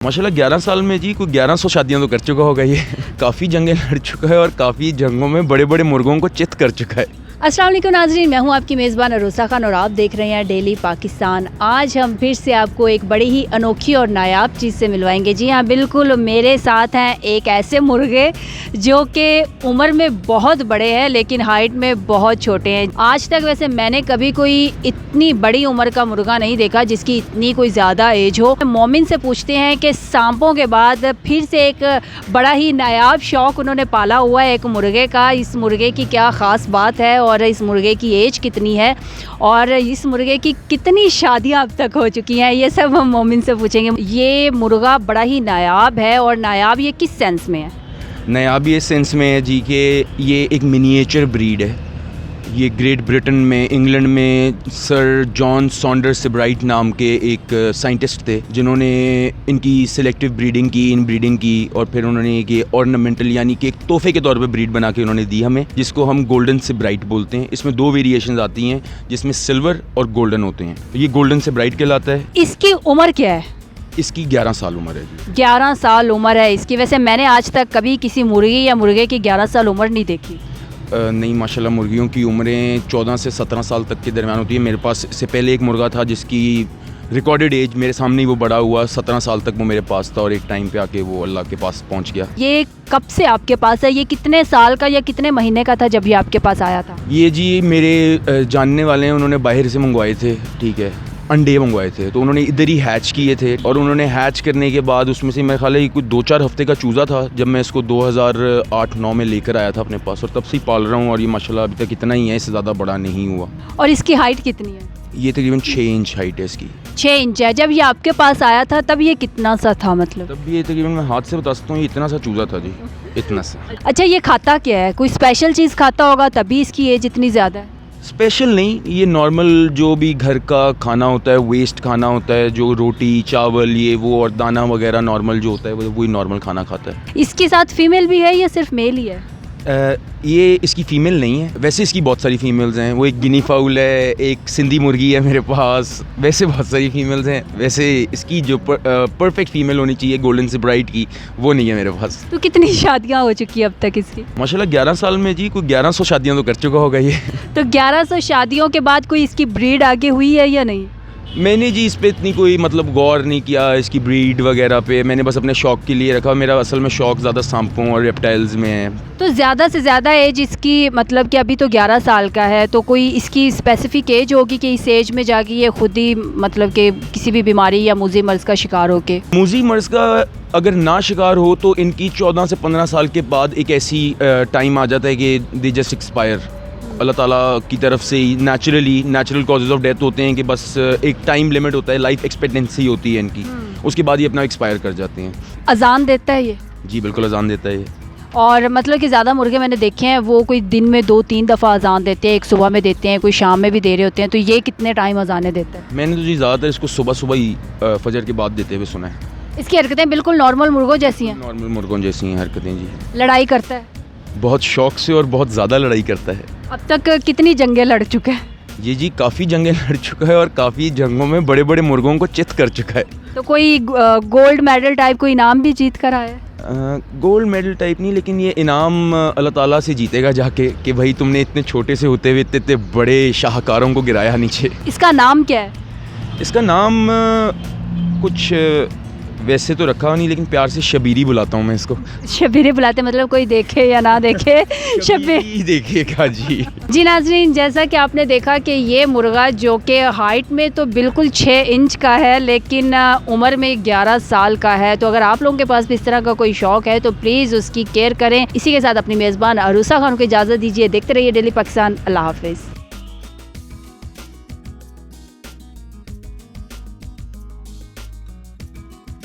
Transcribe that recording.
माशाल्लाह 11 साल में जी कोई 1100 शादियां तो कर चुका होगा ये। काफ़ी जंगें लड़ चुका है और काफ़ी जंगों में बड़े बड़े मुर्गों को चित कर चुका है। अस्सलाम वालेकुम नाज़रीन, मैं हूं आपकी मेज़बान अरूसा खान और आप देख रहे हैं डेली पाकिस्तान। आज हम फिर से आपको एक बड़ी ही अनोखी और नायाब चीज़ से मिलवाएंगे। जी हाँ, बिल्कुल मेरे साथ हैं एक ऐसे मुर्गे जो कि उम्र में बहुत बड़े हैं लेकिन हाइट में बहुत छोटे हैं। आज तक वैसे मैंने कभी कोई इतनी बड़ी उम्र का मुर्गा नहीं देखा जिसकी इतनी कोई ज़्यादा एज हो। मोमिन से पूछते हैं कि सांपों के बाद फिर से एक बड़ा ही नायाब शौक़ उन्होंने पाला हुआ है एक मुर्गे का। इस मुर्गे की क्या ख़ास बात है और इस मुर्गे की एज कितनी है और इस मुर्गे की कितनी शादियां अब तक हो चुकी हैं, ये सब हम मोमिन से पूछेंगे। ये मुर्गा बड़ा ही नायाब है और नायाब ये किस सेंस में है? नायाब ये सेंस में है जी कि ये एक मिनिएचर ब्रीड है। ये ग्रेट ब्रिटेन में, इंग्लैंड में सर जॉन सॉन्डर्स सेब्राइट नाम के एक साइंटिस्ट थे जिन्होंने इनकी सिलेक्टिव ब्रीडिंग की, इन ब्रीडिंग की और फिर उन्होंने ये ऑर्नामेंटल यानी कि एक तोहफे के तौर पे ब्रीड बना के उन्होंने दी हमें, जिसको हम गोल्डन सेब्राइट बोलते हैं। इसमें दो वेरिएशंस आती हैं जिसमें सिल्वर और गोल्डन होते हैं। तो ये गोल्डन सेब्राइट कहलाता है। इसकी उम्र क्या है? इसकी 11 साल उम्र है जी। 11 साल उम्र है इसकी। वैसे मैंने आज तक कभी किसी मुर्गी या मुर्गे की 11 साल उम्र नहीं देखी। नहीं, माशाल्लाह मुर्गियों की उम्रें 14 से 17 साल तक के दरमियान होती है। मेरे पास इससे पहले एक मुर्गा था जिसकी रिकॉर्डेड एज मेरे सामने ही वो बड़ा हुआ, 17 साल तक वो मेरे पास था और एक टाइम पे आके वो अल्लाह के पास पहुंच गया। ये कब से आपके पास है? ये कितने साल का या कितने महीने का था जब ये आपके पास आया था? ये जी मेरे जानने वाले हैं, उन्होंने बाहर से मंगवाए थे, ठीक है, अंडे मंगवाए थे तो उन्होंने इधर ही हैच किए थे और उन्होंने हैच करने के बाद उसमें से मेरे ख्याल है कुछ 2-4 हफ्ते का चूज़ा था जब मैं इसको 2008-9 में लेकर आया था अपने पास और तब से ही पाल रहा हूँ और ये माशाल्लाह अभी तक इतना ही है, इससे ज़्यादा बड़ा नहीं हुआ। और इसकी हाइट कितनी है? ये तकरीबन 6 इंच हाइट है इसकी। 6 इंच है। जब ये आपके पास आया था तब ये कितना सा था? मतलब तब ये तकरीबन मैं हाथ से बता सकता हूँ, ये इतना सा चूज़ा था जी, इतना सा। अच्छा, ये खाता क्या है? कोई स्पेशल चीज़ खाता होगा तभी इसकी एज इतनी ज़्यादा है? स्पेशल नहीं, ये नॉर्मल जो भी घर का खाना होता है, वेस्ट खाना होता है, जो रोटी चावल ये वो और दाना वगैरह नॉर्मल जो होता है वही नॉर्मल खाना खाता है। इसके साथ फीमेल भी है या सिर्फ मेल ही है? ये इसकी फ़ीमेल नहीं है, वैसे इसकी बहुत सारी फ़ीमेल्स हैं। वो एक गिनी फाउल है, एक सिंधी मुर्गी है मेरे पास, वैसे बहुत सारी फ़ीमेल्स हैं। वैसे इसकी जो परफेक्ट फ़ीमेल होनी चाहिए गोल्डन सेब्राइट की, वो नहीं है मेरे पास। तो कितनी शादियां हो चुकी है अब तक इसकी? माशाल्लाह 11 साल में जी कोई 1100 शादियां तो कर चुका होगा ये। तो 1100 शादियों के बाद कोई इसकी ब्रीड आगे हुई है या नहीं? मैंने जी इस पे इतनी कोई मतलब गौर नहीं किया इसकी ब्रीड वगैरह पे, मैंने बस अपने शौक़ के लिए रखा। मेरा असल में शौक़ ज़्यादा सांपों और रेप्टाइल्स में है। तो ज़्यादा से ज़्यादा एज इसकी मतलब कि अभी तो 11 साल का है, तो कोई इसकी स्पेसिफिक एज होगी कि इस एज में जाके ये खुद ही मतलब कि किसी भी बीमारी या मूजी मर्ज़ का शिकार हो के? मूजी मर्ज़ का अगर ना शिकार हो तो इनकी 14 से 15 साल के बाद एक ऐसी टाइम आ जाता है कि दे जस्ट एक्सपायर। अल्लाह ताला की तरफ से ही नेचुरल कॉजेज़ ऑफ डेथ होते हैं कि बस एक टाइम लिमिट होता है, लाइफ एक्सपेक्टेंसी होती है इनकी, उसके बाद ही अपना एक्सपायर कर जाते हैं। अजान देता है ये? जी बिल्कुल अजान देता है ये। और मतलब कि ज़्यादा मुर्गे मैंने देखे हैं वो कोई दिन में 2-3 दफ़ा अजान देते हैं, एक सुबह में देते हैं, कोई शाम में भी दे रहे होते हैं। तो ये कितने टाइम अजानें देता है? मैंने तो जी ज़्यादातर इसको सुबह ही फजर के बाद देते हुए सुना है। इसकी हरकतें बिल्कुल नॉर्मल मुर्गों जैसी हैं? नॉर्मल मुर्गों जैसी हैं हरकतें जी। लड़ाई करता है? बहुत शौक़ से और बहुत ज़्यादा लड़ाई करता है। अब तक कितनी जंगें लड़ चुका है? ये जी काफ़ी जंगें लड़ चुका है और काफ़ी जंगों में बड़े बड़े मुर्गों को चित कर चुका है। तो कोई गोल्ड मेडल टाइप कोई इनाम भी जीत कर आया है? गोल्ड मेडल टाइप नहीं, लेकिन ये इनाम अल्लाह ताला से जीतेगा जाके कि भाई तुमने इतने छोटे से होते हुए इतने बड़े शाहकारों को गिराया नीचे। इसका नाम क्या है? इसका नाम कुछ वैसे तो रखा नहीं, लेकिन प्यार से शबीरी बुलाता हूँ मैं इसको। शबीरी बुलाते मतलब कोई देखे या ना देखे शबीरी देखेगा जी। जी नाज़रीन, जैसा कि आपने देखा कि ये मुर्गा जो कि हाइट में तो बिल्कुल 6 इंच का है लेकिन उम्र में 11 साल का है। तो अगर आप लोगों के पास भी इस तरह का कोई शौक़ है तो प्लीज़ उसकी केयर करें। इसी के साथ अपनी मेज़बान अरूसा खान को इजाज़त दीजिए। देखते रहिए डेली पाकिस्तान। अल्लाह हाफ़िज़।